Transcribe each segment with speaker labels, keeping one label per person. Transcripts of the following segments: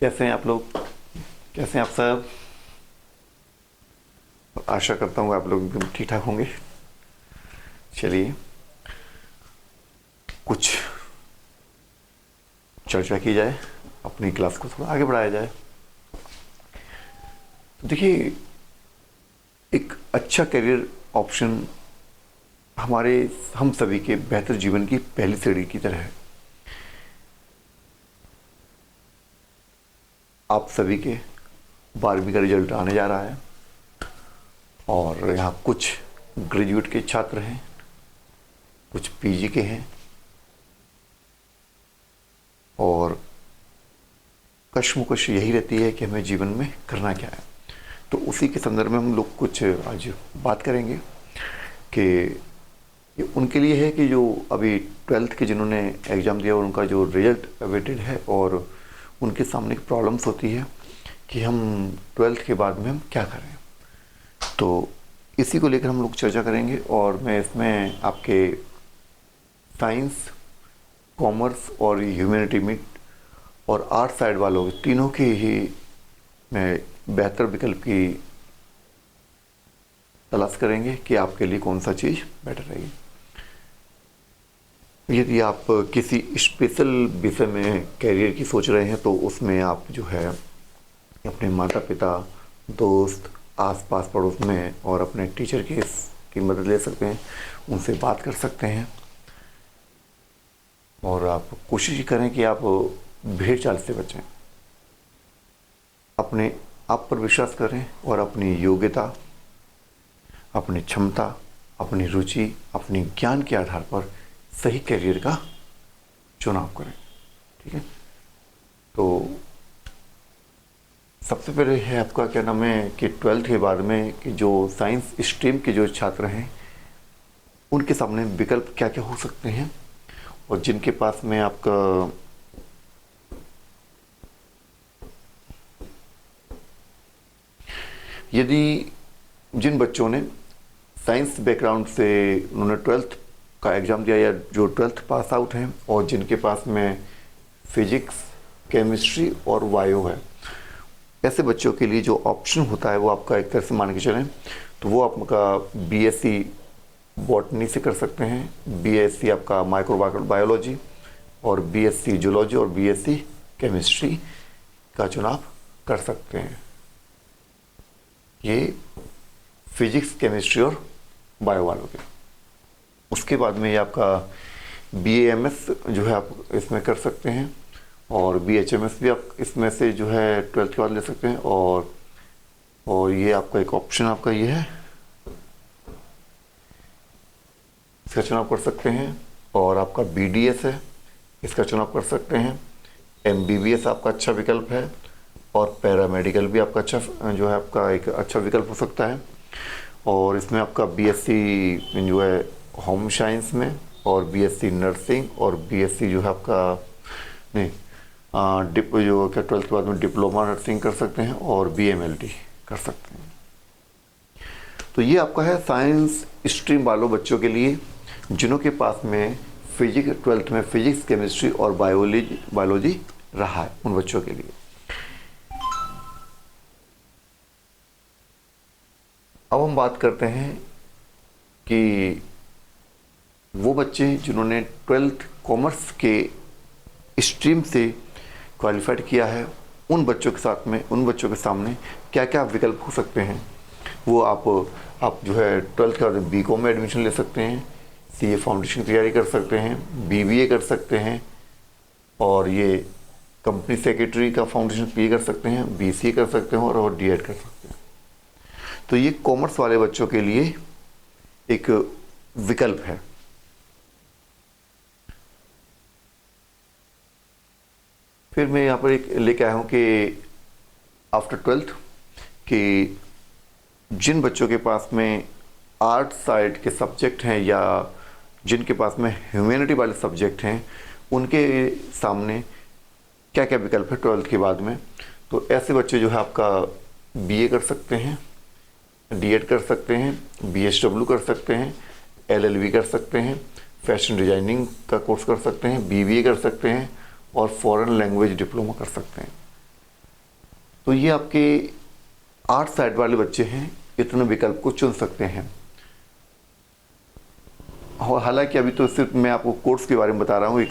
Speaker 1: कैसे हैं आप लोग? कैसे हैं आप सब? आशा करता हूँ आप लोग एकदम ठीक ठाक होंगे। चलिए कुछ चर्चा की जाए, अपनी क्लास को थोड़ा आगे बढ़ाया जाए। तो देखिए, एक अच्छा करियर ऑप्शन हमारे हम सभी के बेहतर जीवन की पहली सीढ़ी की तरह है। आप सभी के 12वीं का रिजल्ट आने जा रहा है और यहाँ कुछ ग्रेजुएट के छात्र हैं, कुछ पीजी के हैं और कश्मकश यही रहती है कि हमें जीवन में करना क्या है। तो उसी के संदर्भ में हम लोग कुछ आज बात करेंगे कि ये उनके लिए है कि जो अभी 12th के जिन्होंने एग्ज़ाम दिया और उनका जो रिजल्ट अवेटेड है और उनके सामने प्रॉब्लम्स होती है कि हम 12th के बाद में हम क्या करें। तो इसी को लेकर हम लोग चर्चा करेंगे और मैं इसमें आपके साइंस, कॉमर्स और ह्यूमैनिटी में और आर्ट साइड वालों तीनों के ही मैं बेहतर विकल्प की तलाश करेंगे कि आपके लिए कौन सा चीज़ बेटर रहेगी। यदि आप किसी स्पेशल विषय में कैरियर की सोच रहे हैं तो उसमें आप जो है अपने माता पिता, दोस्त, आसपास पड़ोस में और अपने टीचर की मदद ले सकते हैं, उनसे बात कर सकते हैं और आप कोशिश करें कि आप भीड़ चाल से बचें। अपने आप पर विश्वास करें और अपनी योग्यता, अपनी क्षमता, अपनी रुचि, अपनी ज्ञान के आधार पर सही करियर का चुनाव करें। ठीक है, तो सबसे पहले है आपका क्या नाम है कि 12th के बाद में कि जो साइंस स्ट्रीम के जो छात्र हैं उनके सामने विकल्प क्या क्या हो सकते हैं और जिनके पास में आपका यदि जिन बच्चों ने साइंस बैकग्राउंड से उन्होंने 12th का एग्ज़ाम दिया या जो 12th पास आउट हैं और जिनके पास में फिजिक्स, केमिस्ट्री और बायो है, ऐसे बच्चों के लिए जो ऑप्शन होता है वो आपका एक तरह से मान के चलें तो वो आपका बीएससी बॉटनी से कर सकते हैं, बीएससी आपका माइक्रोबायोलॉजी और बीएससी जूलॉजी और बीएससी केमिस्ट्री का चुनाव कर सकते हैं। ये फिजिक्स, केमिस्ट्री और बायो वालों के। उसके बाद में ये आपका बीएएमएस जो है आप इसमें कर सकते हैं और बीएचएमएस भी आप इसमें से जो है 12th के बाद ले सकते हैं और ये आपका एक ऑप्शन आपका ये है, इसका चुनाव कर सकते हैं। और आपका बीडीएस है, इसका चुनाव कर सकते हैं। एमबीबीएस आपका अच्छा विकल्प है और पैरामेडिकल भी आपका अच्छा जो है आपका एक अच्छा विकल्प हो सकता है। और इसमें आपका बीएससी जो है होम साइंस में और बीएससी नर्सिंग और बीएससी जो है आपका नहीं जो क्या 12th के बाद में डिप्लोमा नर्सिंग कर सकते हैं और बीएमएलटी कर सकते हैं। तो ये आपका है साइंस स्ट्रीम वालों बच्चों के लिए जिन्हों के पास में फिजिक्स 12th में फिजिक्स, केमिस्ट्री और बायोलॉजी रहा है, उन बच्चों के लिए। अब हम बात करते हैं कि वो बच्चे जिन्होंने 12th कॉमर्स के स्ट्रीम से क्वालिफाइड किया है, उन बच्चों के सामने क्या क्या विकल्प हो सकते हैं। वो आप जो है 12th के बाद बीकॉम में एडमिशन ले सकते हैं, सीए फाउंडेशन की तैयारी कर सकते हैं, बीबीए कर सकते हैं और ये कंपनी सेक्रेटरी का फाउंडेशन पीए कर सकते हैं, बीसीए कर सकते हैं और डीएड कर सकते हैं। तो ये कॉमर्स वाले बच्चों के लिए एक विकल्प है। फिर मैं यहाँ पर एक लेके आया हूँ कि आफ्टर 12th कि जिन बच्चों के पास में आर्ट साइड के सब्जेक्ट हैं या जिनके पास में ह्यूमैनिटी वाले सब्जेक्ट हैं उनके सामने क्या क्या विकल्प है 12th के बाद में। तो ऐसे बच्चे जो है आपका बीए कर सकते हैं, डीएड कर सकते हैं, बीएसडब्ल्यू कर सकते हैं, एलएलबी कर सकते हैं, फैशन डिजाइनिंग का कोर्स कर सकते हैं, बीबीए कर सकते हैं और फॉरेन लैंग्वेज डिप्लोमा कर सकते हैं। तो ये आपके आर्ट साइड वाले बच्चे हैं, इतने विकल्प को चुन सकते हैं। और हालांकि अभी तो सिर्फ मैं आपको कोर्स के बारे में बता रहा हूँ, एक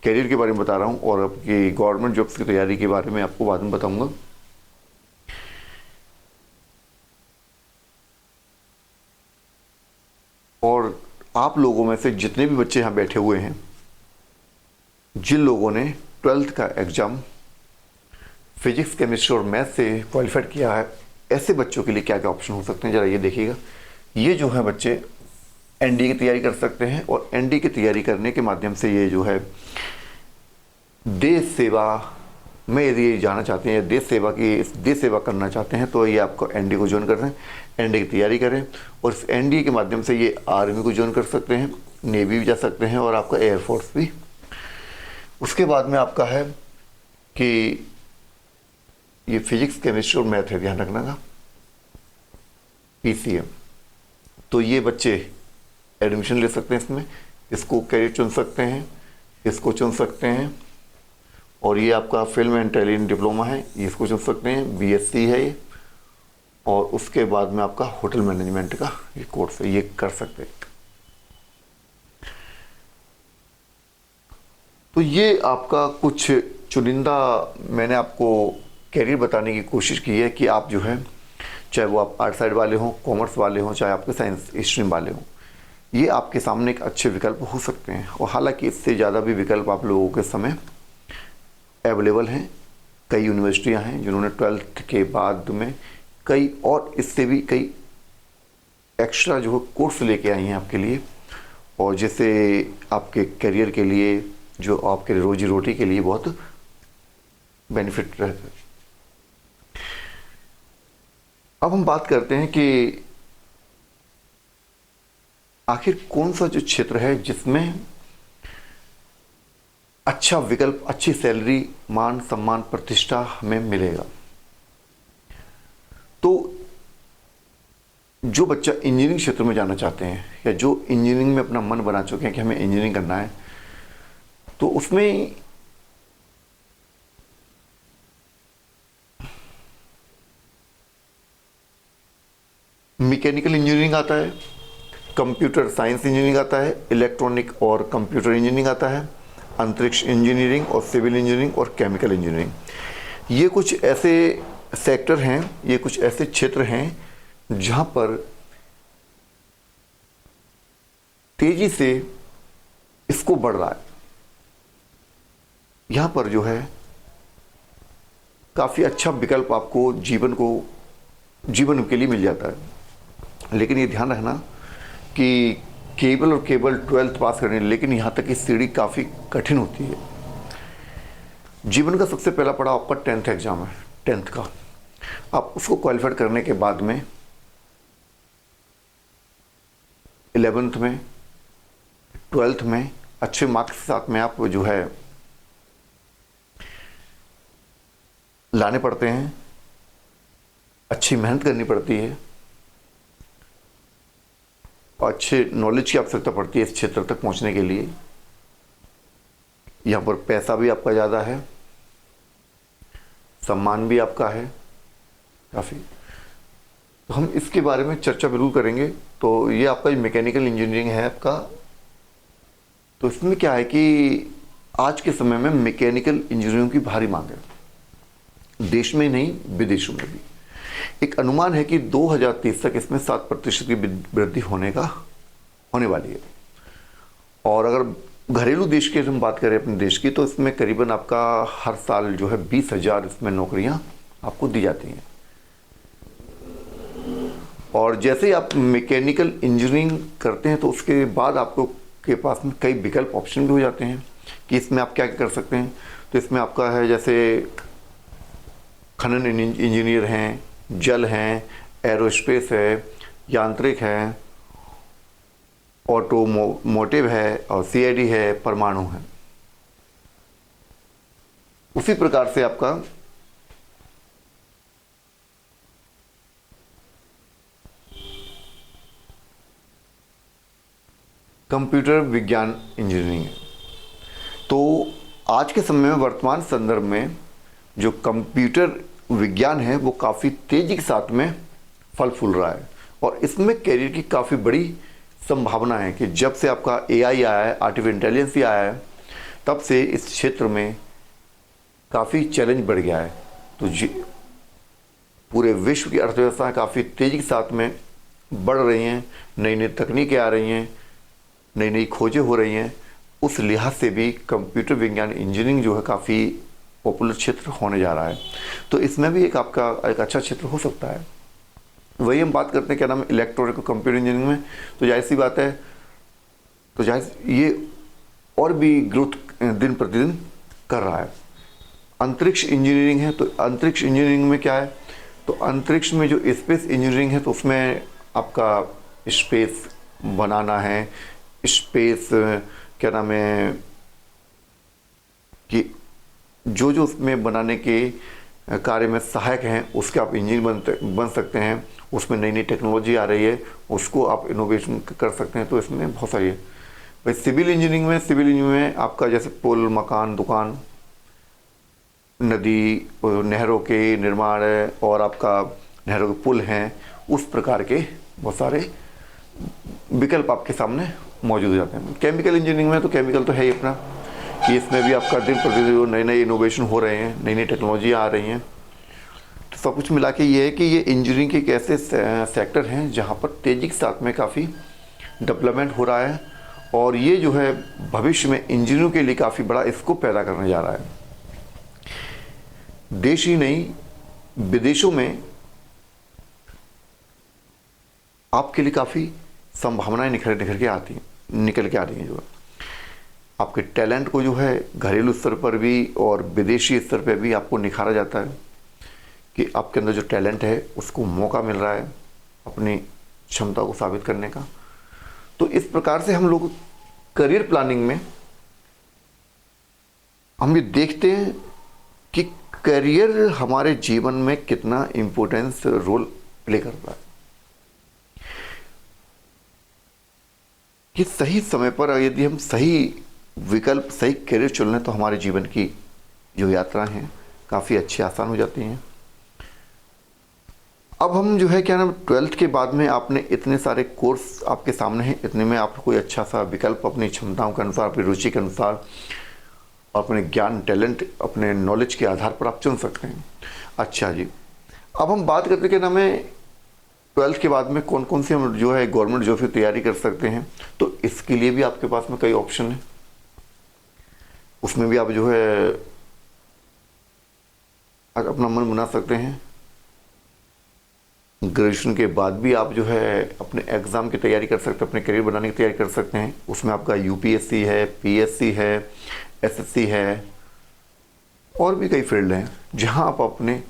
Speaker 1: कैरियर के बारे में बता रहा हूँ, और आपकी गवर्नमेंट जॉब्स की तैयारी के बारे में आपको बाद में बताऊंगा। और आप लोगों में से जितने भी बच्चे यहाँ बैठे हुए हैं, जिन लोगों ने 12th का एग्ज़ाम फिजिक्स, केमिस्ट्री और मैथ से क्वालिफाइड किया है, ऐसे बच्चों के लिए क्या क्या ऑप्शन हो सकते हैं, ज़रा ये देखिएगा। ये जो है बच्चे एनडीए की तैयारी कर सकते हैं, और एनडीए की तैयारी करने के माध्यम से ये जो है देश सेवा में यदि ये जाना चाहते हैं, देश सेवा करना चाहते हैं, तो ये आपको एनडीए को ज्वाइन कर रहे हैं, एनडीए की तैयारी करें, और इस एनडीए के माध्यम से ये आर्मी को ज्वाइन कर सकते हैं, नेवी भी जा सकते हैं, और आपका एयरफोर्स भी। उसके बाद में आपका है कि ये फिजिक्स, केमिस्ट्री और मैथ है, ध्यान रखना का, पीसीएम। तो ये बच्चे एडमिशन ले सकते हैं इसमें, इसको कैरियर चुन सकते हैं, इसको चुन सकते हैं, और ये आपका फिल्म एंड टेलीविजन डिप्लोमा है, इसको चुन सकते हैं, बीएससी है ये, और उसके बाद में आपका होटल मैनेजमेंट का ये कोर्स है, ये कर सकते हैं। तो ये आपका कुछ चुनिंदा मैंने आपको कैरियर बताने की कोशिश की है कि आप जो है, चाहे वो आप आर्ट साइड वाले हों, कॉमर्स वाले हों, चाहे आपके साइंस स्ट्रीम वाले हों, ये आपके सामने एक अच्छे विकल्प हो सकते हैं। और हालांकि इससे ज़्यादा भी विकल्प आप लोगों के समय अवेलेबल हैं। कई यूनिवर्सिटियां हैं जिन्होंने 12th के बाद में कई और इससे भी कई एक्स्ट्रा जो है कोर्स लेके आई हैं आपके लिए, और जिससे आपके करियर के लिए, जो आपके रोजी रोटी के लिए बहुत बेनिफिट रहता है। अब हम बात करते हैं कि आखिर कौन सा जो क्षेत्र है जिसमें अच्छा विकल्प, अच्छी सैलरी, मान सम्मान, प्रतिष्ठा हमें मिलेगा। तो जो बच्चा इंजीनियरिंग क्षेत्र में जाना चाहते हैं, या जो इंजीनियरिंग में अपना मन बना चुके हैं कि हमें इंजीनियरिंग करना है, तो उसमें मैकेनिकल इंजीनियरिंग आता है, कंप्यूटर साइंस इंजीनियरिंग आता है, इलेक्ट्रॉनिक और कंप्यूटर इंजीनियरिंग आता है, अंतरिक्ष इंजीनियरिंग और सिविल इंजीनियरिंग और केमिकल इंजीनियरिंग। ये कुछ ऐसे सेक्टर हैं, ये कुछ ऐसे क्षेत्र हैं जहाँ पर तेजी से इसको बढ़ रहा है। यहाँ पर जो है काफ़ी अच्छा विकल्प आपको जीवन के लिए मिल जाता है। लेकिन ये ध्यान रखना कि केवल 12th पास करनी, लेकिन यहाँ तक की सीढ़ी काफ़ी कठिन होती है। जीवन का सबसे पहला पड़ाव आपका 10th एग्ज़ाम है, 10th का। आप उसको क्वालिफाइड करने के बाद में 11th में, 12th में अच्छे मार्क्स के साथ में आप जो है लाने पड़ते हैं, अच्छी मेहनत करनी पड़ती है, और अच्छे नॉलेज की आवश्यकता पड़ती है इस क्षेत्र तक पहुंचने के लिए। यहाँ पर पैसा भी आपका ज़्यादा है, सम्मान भी आपका है काफ़ी। तो हम इसके बारे में चर्चा जरूर करेंगे। तो ये आपका जो मैकेनिकल इंजीनियरिंग है आपका, तो इसमें क्या है कि आज के समय में मैकेनिकल इंजीनियरिंग की भारी मांग है, देश में नहीं विदेशों में भी। एक अनुमान है कि 2030 तक इसमें 7% की वृद्धि होने वाली है। और अगर घरेलू देश की हम बात करें अपने देश की, तो इसमें करीबन आपका हर साल जो है 20,000 इसमें नौकरियां आपको दी जाती हैं। और जैसे ही आप मैकेनिकल इंजीनियरिंग करते हैं, तो उसके बाद आपको के पास में कई विकल्प ऑप्शन भी हो जाते हैं कि इसमें आप क्या कर सकते हैं। तो इसमें आपका है जैसे खनन इंजीनियर हैं, जल हैं, एरोस्पेस है, यांत्रिक है, ऑटोमोटिव है, और सीआईडी है, परमाणु है। उसी प्रकार से आपका कंप्यूटर विज्ञान इंजीनियरिंग है। तो आज के समय में वर्तमान संदर्भ में जो कंप्यूटर विज्ञान है वो काफ़ी तेज़ी के साथ में फल फूल रहा है, और इसमें करियर की काफ़ी बड़ी संभावना है कि जब से आपका एआई आया है, आर्टिफिशियल इंटेलिजेंस ही आया है, तब से इस क्षेत्र में काफ़ी चैलेंज बढ़ गया है। तो पूरे विश्व की अर्थव्यवस्था काफ़ी तेज़ी के साथ में बढ़ रही हैं, नई नई तकनीकें आ रही हैं, नई नई खोजें हो रही हैं। उस लिहाज से भी कंप्यूटर विज्ञान इंजीनियरिंग जो है काफ़ी पॉपुलर क्षेत्र होने जा रहा है। तो इसमें भी एक आपका एक अच्छा क्षेत्र हो सकता है। वही हम बात करते हैं क्या नाम है इलेक्ट्रॉनिक कंप्यूटर इंजीनियरिंग में, तो जाहिर सी बात है, तो जाहिर ये और भी ग्रोथ दिन प्रतिदिन कर रहा है। अंतरिक्ष इंजीनियरिंग है, तो अंतरिक्ष इंजीनियरिंग में क्या है, तो अंतरिक्ष में जो स्पेस इंजीनियरिंग है, तो उसमें आपका स्पेस बनाना है, स्पेस क्या नाम है कि जो जो उसमें बनाने के कार्य में सहायक हैं उसके आप इंजीनियर बन सकते हैं। उसमें नई नई टेक्नोलॉजी आ रही है, उसको आप इनोवेशन कर सकते हैं। तो इसमें बहुत सारी है। भाई सिविल इंजीनियरिंग में आपका जैसे पुल, मकान, दुकान, नदी, नहरों के निर्माण है, और आपका नहरों के पुल हैं, उस प्रकार के बहुत सारे विकल्प आपके सामने मौजूद हो जाते हैं। केमिकल इंजीनियरिंग में तो केमिकल तो है ही अपना, कि इसमें भी आपका दिन प्रतिदिन नए नए इनोवेशन हो रहे हैं, नई नई टेक्नोलॉजी आ रही हैं। तो सब कुछ मिला के ये है कि ये इंजीनियरिंग के एक ऐसे सेक्टर हैं जहाँ पर तेज़ी के साथ में काफ़ी डेवलपमेंट हो रहा है, और ये जो है भविष्य में इंजीनियरों के लिए काफ़ी बड़ा स्कोप पैदा करने जा रहा है। देश ही नहीं, विदेशों में आपके लिए काफ़ी संभावनाएं निकल के आ रही हैं। जो आपके टैलेंट को जो है घरेलू स्तर पर भी और विदेशी स्तर पर भी आपको निखारा जाता है, कि आपके अंदर जो टैलेंट है उसको मौका मिल रहा है अपनी क्षमता को साबित करने का। तो इस प्रकार से हम लोग करियर प्लानिंग में हम ये देखते हैं कि करियर हमारे जीवन में कितना इम्पोर्टेंस रोल प्ले करता है, कि सही समय पर यदि हम सही विकल्प, सही करियर चुन लें तो हमारे जीवन की जो यात्रा हैं काफ़ी अच्छी आसान हो जाती हैं। अब हम जो है क्या नाम 12th के बाद में आपने इतने सारे कोर्स आपके सामने हैं, इतने में आप कोई अच्छा सा विकल्प अपनी क्षमताओं के अनुसार, अपनी रुचि के अनुसार, अपने ज्ञान, टैलेंट, अपने नॉलेज के आधार पर आप चुन सकते हैं। अच्छा जी, अब हम बात करते हैं कि नाम है 12th के बाद में कौन कौन सी हम जो है गवर्नमेंट जॉब की तैयारी कर सकते हैं। तो इसके लिए भी आपके पास में कई ऑप्शन हैं, उसमें भी आप जो है अपना मन बना सकते हैं। ग्रेजुएशन के बाद भी आप जो है अपने एग्ज़ाम की तैयारी कर सकते हैं, अपने करियर बनाने की तैयारी कर सकते हैं। उसमें आपका यूपीएससी है, पीएससी है, एसएससी है, और भी कई फील्ड हैं जहां आप अपने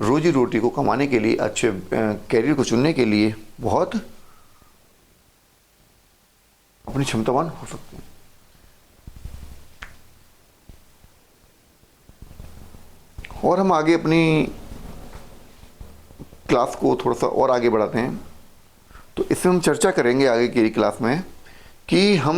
Speaker 1: रोजी रोटी को कमाने के लिए, अच्छे करियर को चुनने के लिए बहुत अपनी क्षमतावान हो सकते हैं। और हम आगे अपनी क्लास को थोड़ा सा और आगे बढ़ाते हैं। तो इसमें हम चर्चा करेंगे आगे की क्लास में कि हम